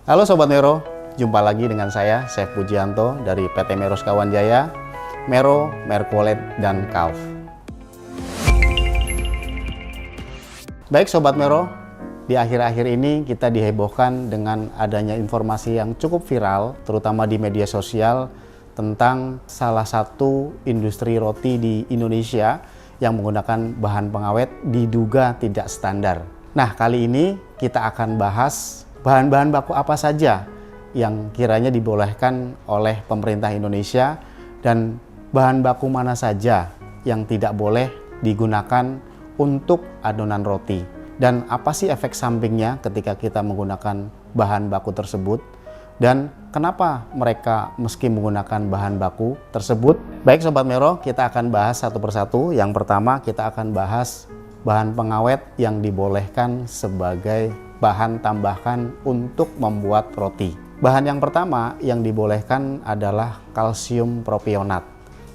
Halo Sobat Mero, jumpa lagi dengan saya, Chef Pujianto dari PT Mero Sekawan Jaya, Mero, Merkuolet, dan Kalf. Baik Sobat Mero, di akhir-akhir ini kita dihebohkan dengan adanya informasi yang cukup viral, terutama di media sosial, tentang salah satu industri roti di Indonesia yang menggunakan bahan pengawet diduga tidak standar. Nah, kali ini kita akan bahas bahan-bahan baku apa saja yang kiranya dibolehkan oleh pemerintah Indonesia dan bahan baku mana saja yang tidak boleh digunakan untuk adonan roti. Dan apa sih efek sampingnya ketika kita menggunakan bahan baku tersebut? Dan kenapa mereka meski menggunakan bahan baku tersebut? Baik Sobat Mero, kita akan bahas satu persatu. Yang pertama kita akan bahas bahan pengawet yang dibolehkan sebagai bahan tambahan untuk membuat roti. Bahan yang pertama yang dibolehkan adalah kalsium propionat.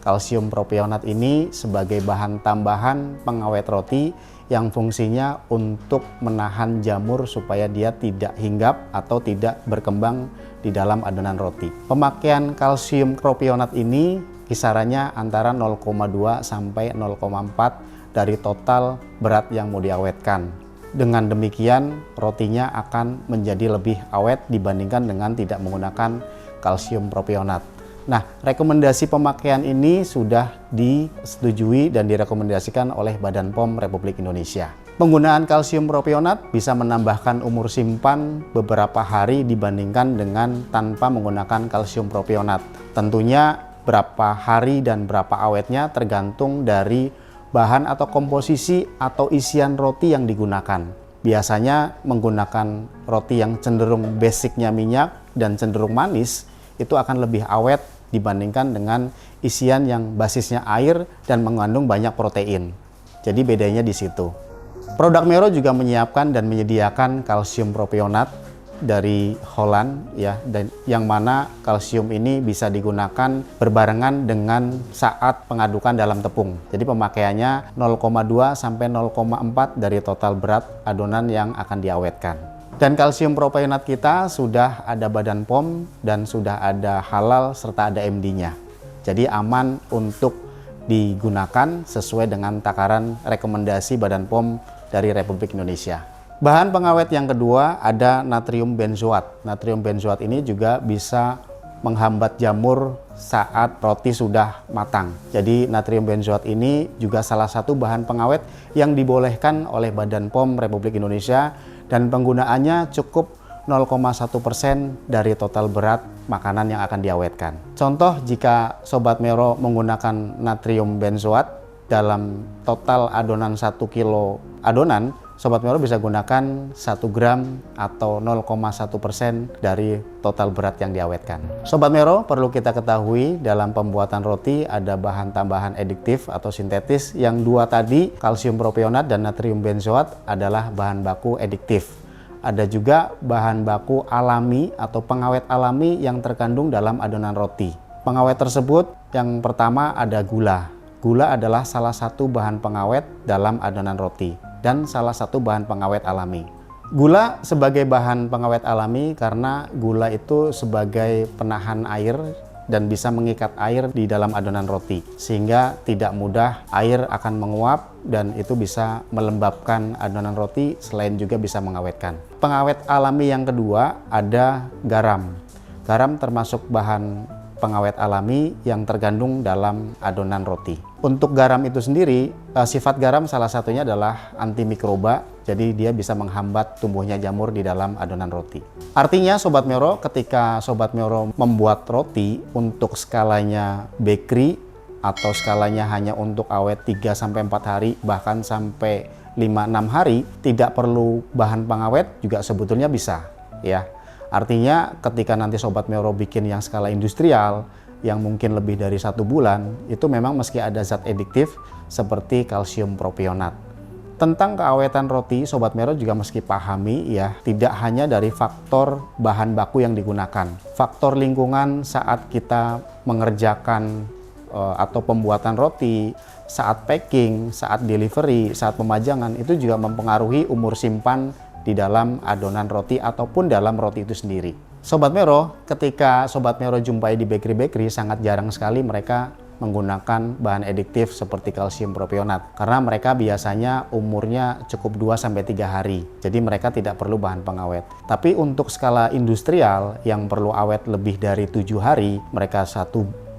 Kalsium propionat ini sebagai bahan tambahan pengawet roti yang fungsinya untuk menahan jamur supaya dia tidak hinggap atau tidak berkembang di dalam adonan roti. Pemakaian kalsium propionat ini kisarannya antara 0,2 sampai 0,4 dari total berat yang mau diawetkan. Dengan demikian, rotinya akan menjadi lebih awet dibandingkan dengan tidak menggunakan kalsium propionat. Nah, rekomendasi pemakaian ini sudah disetujui dan direkomendasikan oleh Badan POM Republik Indonesia. Penggunaan kalsium propionat bisa menambahkan umur simpan beberapa hari dibandingkan dengan tanpa menggunakan kalsium propionat. Tentunya berapa hari dan berapa awetnya tergantung dari bahan atau komposisi atau isian roti yang digunakan. Biasanya menggunakan roti yang cenderung basicnya minyak dan cenderung manis itu akan lebih awet dibandingkan dengan isian yang basisnya air dan mengandung banyak protein. Jadi bedanya di situ. Produk Mero juga menyiapkan dan menyediakan kalsium propionat dari Holland ya, dan yang mana kalsium ini bisa digunakan berbarengan dengan saat pengadukan dalam tepung. Jadi pemakaiannya 0,2 sampai 0,4 dari total berat adonan yang akan diawetkan. Dan kalsium propionat kita sudah ada Badan POM dan sudah ada halal serta ada MD-nya. Jadi aman untuk digunakan sesuai dengan takaran rekomendasi Badan POM dari Republik Indonesia. Bahan pengawet yang kedua ada natrium benzoat. Natrium benzoat ini juga bisa menghambat jamur saat roti sudah matang. Jadi natrium benzoat ini juga salah satu bahan pengawet yang dibolehkan oleh Badan POM Republik Indonesia dan penggunaannya cukup 0,1% dari total berat makanan yang akan diawetkan. Contoh jika Sobat Mero menggunakan natrium benzoat dalam total adonan 1 kilo adonan, Sobat Mero bisa gunakan 1 gram atau 0,1% dari total berat yang diawetkan. Sobat Mero, perlu kita ketahui dalam pembuatan roti ada bahan tambahan adiktif atau sintetis. Yang dua tadi, kalsium propionat dan natrium benzoat adalah bahan baku adiktif. Ada juga bahan baku alami atau pengawet alami yang terkandung dalam adonan roti. Pengawet tersebut yang pertama ada gula. Gula adalah salah satu bahan pengawet dalam adonan roti dan salah satu bahan pengawet alami. Gula sebagai bahan pengawet alami karena gula itu sebagai penahan air dan bisa mengikat air di dalam adonan roti sehingga tidak mudah air akan menguap dan itu bisa melembabkan adonan roti selain juga bisa mengawetkan. Pengawet alami yang kedua ada garam. Garam termasuk bahan pengawet alami yang terkandung dalam adonan roti. Untuk garam itu sendiri, sifat garam salah satunya adalah antimikroba, jadi dia bisa menghambat tumbuhnya jamur di dalam adonan roti. Artinya Sobat Mero, ketika Sobat Mero membuat roti untuk skalanya bakery atau skalanya hanya untuk awet 3-4 hari, bahkan sampai 5-6 hari, tidak perlu bahan pengawet juga sebetulnya bisa ya. Artinya ketika nanti Sobat Mero bikin yang skala industrial yang mungkin lebih dari 1 bulan, itu memang meski ada zat adiktif seperti kalsium propionat. Tentang keawetan roti, Sobat Mero juga mesti pahami ya, tidak hanya dari faktor bahan baku yang digunakan. Faktor lingkungan saat kita mengerjakan atau pembuatan roti, saat packing, saat delivery, saat pemajangan, itu juga mempengaruhi umur simpan di dalam adonan roti ataupun dalam roti itu sendiri. Sobat Mero, ketika Sobat Mero jumpai di bakery-bakery, sangat jarang sekali mereka menggunakan bahan adiktif seperti kalsium propionat karena mereka biasanya umurnya cukup 2-3 hari. Jadi mereka tidak perlu bahan pengawet. Tapi untuk skala industrial yang perlu awet lebih dari 7 hari, mereka 1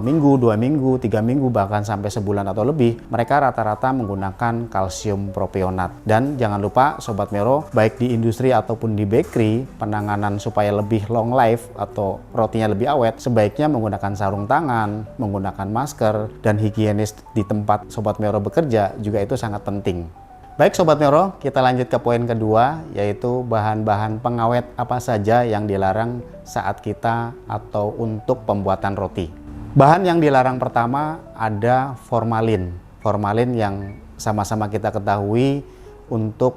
minggu, 2 minggu, 3 minggu, bahkan sampai sebulan atau lebih, mereka rata-rata menggunakan kalsium propionat. Dan jangan lupa Sobat Mero, baik di industri ataupun di bakery, penanganan supaya lebih long life atau rotinya lebih awet, sebaiknya menggunakan sarung tangan, menggunakan masker, dan higienis di tempat Sobat Mero bekerja juga itu sangat penting. Baik Sobat Mero, kita lanjut ke poin kedua, yaitu bahan-bahan pengawet apa saja yang dilarang saat kita atau untuk pembuatan roti. Bahan yang dilarang pertama ada formalin. Formalin yang sama-sama kita ketahui untuk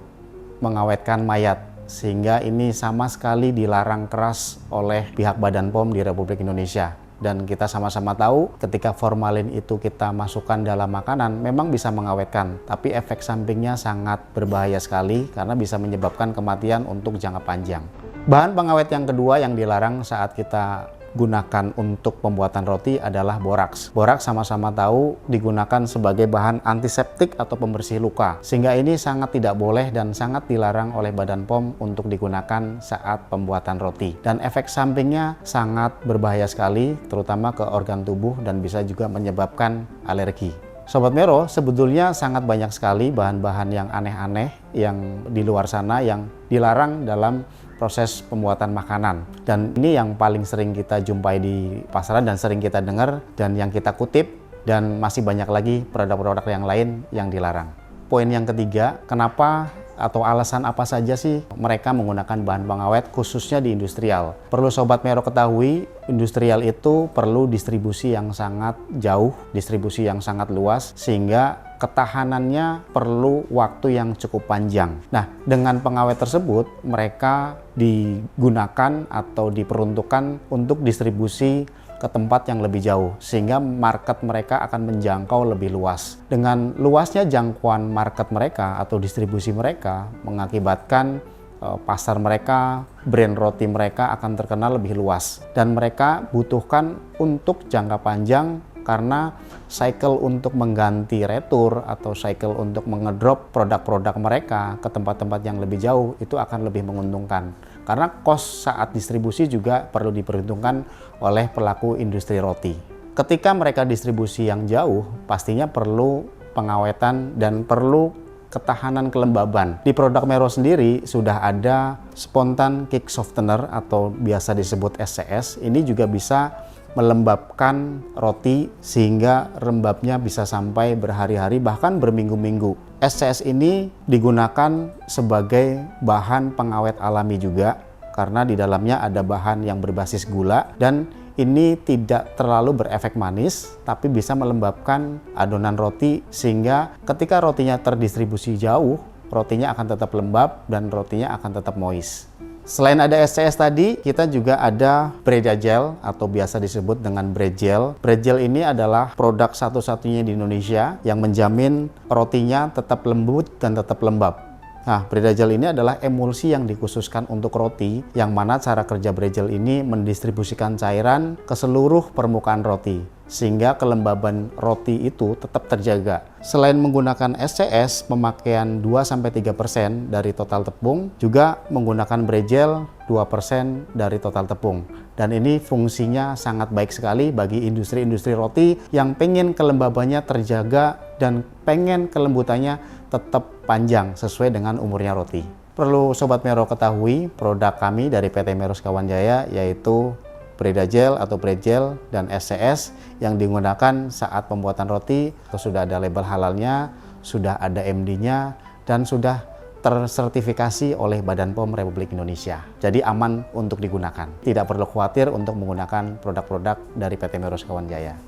mengawetkan mayat. Sehingga ini sama sekali dilarang keras oleh pihak Badan POM di Republik Indonesia. Dan kita sama-sama tahu ketika formalin itu kita masukkan dalam makanan memang bisa mengawetkan. Tapi efek sampingnya sangat berbahaya sekali karena bisa menyebabkan kematian untuk jangka panjang. Bahan pengawet yang kedua yang dilarang saat kita gunakan untuk pembuatan roti adalah boraks. Boraks sama-sama tahu digunakan sebagai bahan antiseptik atau pembersih luka. Sehingga ini sangat tidak boleh dan sangat dilarang oleh Badan POM untuk digunakan saat pembuatan roti. Dan efek sampingnya sangat berbahaya sekali, terutama ke organ tubuh dan bisa juga menyebabkan alergi. Sobat Mero, sebetulnya sangat banyak sekali bahan-bahan yang aneh-aneh yang di luar sana yang dilarang dalam proses pembuatan makanan. Dan ini yang paling sering kita jumpai di pasaran dan sering kita dengar dan yang kita kutip, dan masih banyak lagi produk-produk yang lain yang dilarang. Poin yang ketiga, kenapa atau alasan apa saja sih mereka menggunakan bahan pengawet khususnya di industrial? Perlu Sobat Mero ketahui, industrial itu perlu distribusi yang sangat jauh, distribusi yang sangat luas, sehingga ketahanannya perlu waktu yang cukup panjang. Nah, dengan pengawet tersebut, mereka digunakan atau diperuntukkan untuk distribusi ke tempat yang lebih jauh, sehingga market mereka akan menjangkau lebih luas. Dengan luasnya jangkauan market mereka atau distribusi mereka mengakibatkan pasar mereka, brand roti mereka akan terkenal lebih luas. Dan mereka butuhkan untuk jangka panjang karena cycle untuk mengganti retur atau cycle untuk mengedrop produk-produk mereka ke tempat-tempat yang lebih jauh itu akan lebih menguntungkan. Karena cost saat distribusi juga perlu diperhitungkan oleh pelaku industri roti. Ketika mereka distribusi yang jauh, pastinya perlu pengawetan dan perlu ketahanan kelembaban. Di produk Mero sendiri sudah ada spontan cake softener atau biasa disebut SCS. Ini juga bisa melembabkan roti sehingga lembabnya bisa sampai berhari-hari bahkan berminggu-minggu. SCS ini digunakan sebagai bahan pengawet alami juga karena di dalamnya ada bahan yang berbasis gula dan ini tidak terlalu berefek manis tapi bisa melembabkan adonan roti sehingga ketika rotinya terdistribusi jauh, rotinya akan tetap lembab dan rotinya akan tetap moist. Selain ada SCS tadi, kita juga ada Breda Gel atau biasa disebut dengan bread gel. Bread gel ini adalah produk satu-satunya di Indonesia yang menjamin rotinya tetap lembut dan tetap lembab. Nah, Breda Gel ini adalah emulsi yang dikhususkan untuk roti, yang mana cara kerja Breda Gel ini mendistribusikan cairan ke seluruh permukaan roti, sehingga kelembaban roti itu tetap terjaga. Selain menggunakan SCS, pemakaian 2-3% dari total tepung, juga menggunakan Breda Gel 2% dari total tepung. Dan ini fungsinya sangat baik sekali bagi industri-industri roti yang pengen kelembabannya terjaga dan pengen kelembutannya tetap panjang sesuai dengan umurnya roti. Perlu Sobat Mero ketahui, produk kami dari PT Mero Sekawan Jaya yaitu Breda Gel atau Bread Gel dan SCS yang digunakan saat pembuatan roti sudah ada label halalnya, sudah ada MD-nya, dan sudah tersertifikasi oleh Badan POM Republik Indonesia. Jadi aman untuk digunakan. Tidak perlu khawatir untuk menggunakan produk-produk dari PT Mero Sekawan Jaya.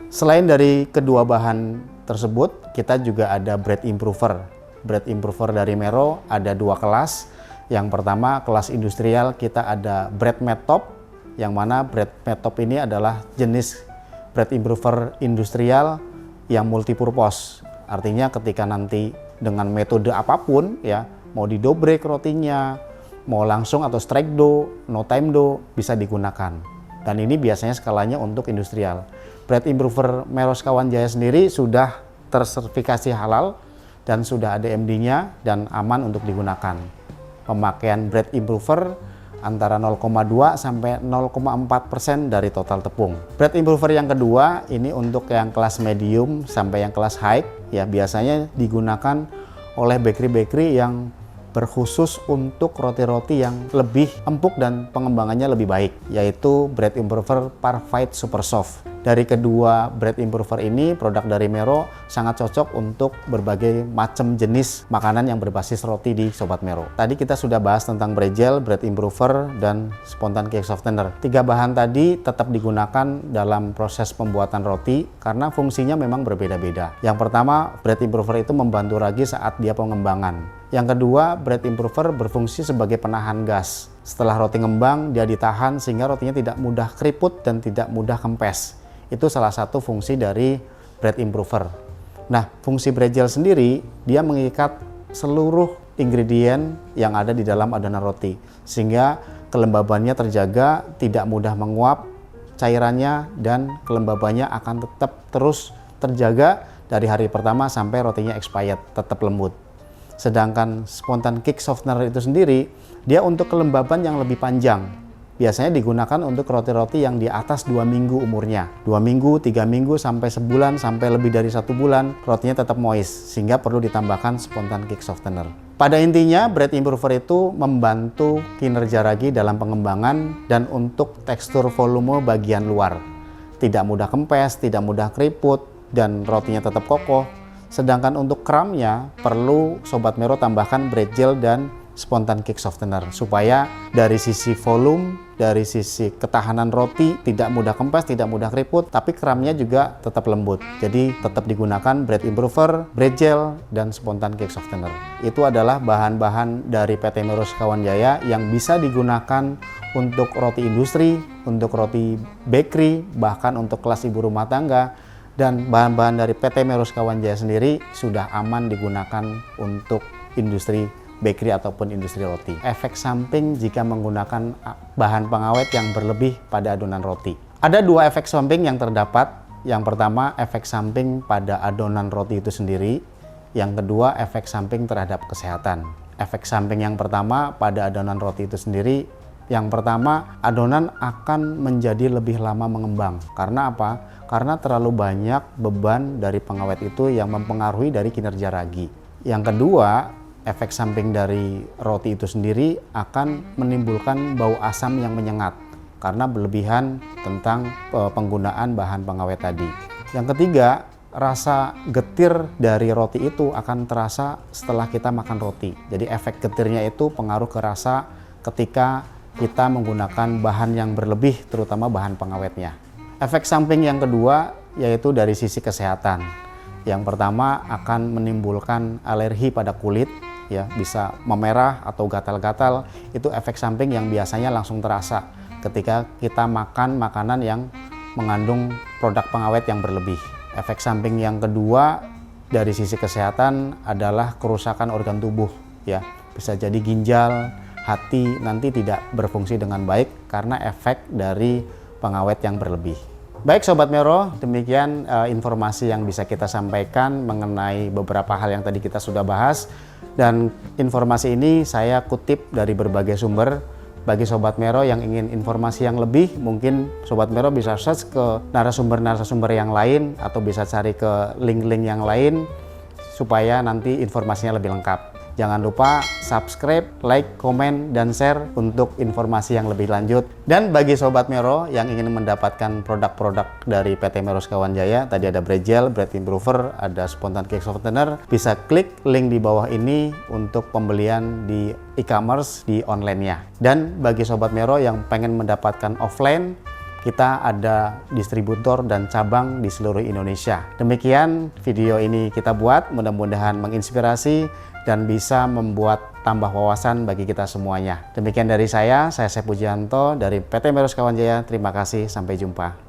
Selain dari kedua bahan tersebut, kita juga ada bread improver. Bread improver dari Mero ada dua kelas. Yang pertama, kelas industrial, kita ada bread mat top, yang mana bread mat top ini adalah jenis bread improver industrial yang multipurpose. Artinya ketika nanti dengan metode apapun ya, mau didobrek rotinya, mau langsung atau strike dough, no time dough, bisa digunakan. Dan ini biasanya skalanya untuk industrial. Bread improver Meros Kawanjaya sendiri sudah tersertifikasi halal dan sudah ada MD-nya dan aman untuk digunakan. Pemakaian bread improver antara 0,2 sampai 0,4% dari total tepung. Bread improver yang kedua ini untuk yang kelas medium sampai yang kelas high, ya biasanya digunakan oleh bakery-bakery yang berkhusus untuk roti-roti yang lebih empuk dan pengembangannya lebih baik, yaitu bread improver Parfait Super Soft. Dari kedua bread improver ini, produk dari Mero sangat cocok untuk berbagai macam jenis makanan yang berbasis roti di Sobat Mero. Tadi kita sudah bahas tentang Bregel, bread improver, dan spontan cake softener. Tiga bahan tadi tetap digunakan dalam proses pembuatan roti karena fungsinya memang berbeda-beda. Yang pertama, bread improver itu membantu ragi saat dia pengembangan. Yang kedua, bread improver berfungsi sebagai penahan gas. Setelah roti ngembang, dia ditahan sehingga rotinya tidak mudah keriput dan tidak mudah kempes. Itu salah satu fungsi dari bread improver. Nah, fungsi Bregel sendiri, dia mengikat seluruh ingredient yang ada di dalam adonan roti. Sehingga kelembabannya terjaga, tidak mudah menguap cairannya, dan kelembabannya akan tetap terus terjaga dari hari pertama sampai rotinya expired, tetap lembut. Sedangkan spontan cake softener itu sendiri, dia untuk kelembaban yang lebih panjang. Biasanya digunakan untuk roti-roti yang di atas 2 minggu umurnya. 2 minggu, 3 minggu, sampai sebulan, sampai lebih dari 1 bulan, rotinya tetap moist, sehingga perlu ditambahkan spontan cake softener. Pada intinya, bread improver itu membantu kinerja ragi dalam pengembangan dan untuk tekstur volume bagian luar. Tidak mudah kempes, tidak mudah keriput, dan rotinya tetap kokoh. Sedangkan untuk crumbnya perlu Sobat Mero tambahkan Bregel dan spontan cake softener supaya dari sisi volume, dari sisi ketahanan roti tidak mudah kempes, tidak mudah keriput, tapi crumbnya juga tetap lembut. Jadi tetap digunakan bread improver, Bregel, dan spontan cake softener. Itu adalah bahan-bahan dari PT Meros Kawanjaya yang bisa digunakan untuk roti industri, untuk roti bakery, bahkan untuk kelas ibu rumah tangga. Dan bahan-bahan dari PT Meros Kawanjaya sendiri sudah aman digunakan untuk industri bakery ataupun industri roti. Efek samping jika menggunakan bahan pengawet yang berlebih pada adonan roti. Ada dua efek samping yang terdapat. Yang pertama, efek samping pada adonan roti itu sendiri. Yang kedua, efek samping terhadap kesehatan. Efek samping yang pertama pada adonan roti itu sendiri, yang pertama, adonan akan menjadi lebih lama mengembang. Karena apa? Karena terlalu banyak beban dari pengawet itu yang mempengaruhi dari kinerja ragi. Yang kedua, efek samping dari roti itu sendiri akan menimbulkan bau asam yang menyengat karena berlebihan tentang penggunaan bahan pengawet tadi. Yang ketiga, rasa getir dari roti itu akan terasa setelah kita makan roti. Jadi efek getirnya itu pengaruh ke rasa ketika kita menggunakan bahan yang berlebih, terutama bahan pengawetnya. Efek samping yang kedua yaitu dari sisi kesehatan. Yang pertama akan menimbulkan alergi pada kulit, ya bisa memerah atau gatal-gatal. Itu efek samping yang biasanya langsung terasa ketika kita makan makanan yang mengandung produk pengawet yang berlebih. Efek samping yang kedua dari sisi kesehatan adalah kerusakan organ tubuh, ya bisa jadi ginjal, hati nanti tidak berfungsi dengan baik karena efek dari pengawet yang berlebih. Baik Sobat Mero, demikian informasi yang bisa kita sampaikan mengenai beberapa hal yang tadi kita sudah bahas. Dan informasi ini saya kutip dari berbagai sumber. Bagi Sobat Mero yang ingin informasi yang lebih, mungkin Sobat Mero bisa search ke narasumber-narasumber yang lain atau bisa cari ke link-link yang lain supaya nanti informasinya lebih lengkap. Jangan lupa subscribe, like, komen, dan share untuk informasi yang lebih lanjut. Dan bagi Sobat Mero yang ingin mendapatkan produk-produk dari PT Meros Kawanjaya, tadi ada Bregel, bread improver, ada spontan cake softener, bisa klik link di bawah ini untuk pembelian di e-commerce di online-nya. Dan bagi Sobat Mero yang pengen mendapatkan offline, kita ada distributor dan cabang di seluruh Indonesia. Demikian video ini kita buat, mudah-mudahan menginspirasi dan bisa membuat tambah wawasan bagi kita semuanya. Demikian dari saya Syed Pujianto dari PT Meros Kawanjaya. Terima kasih, sampai jumpa.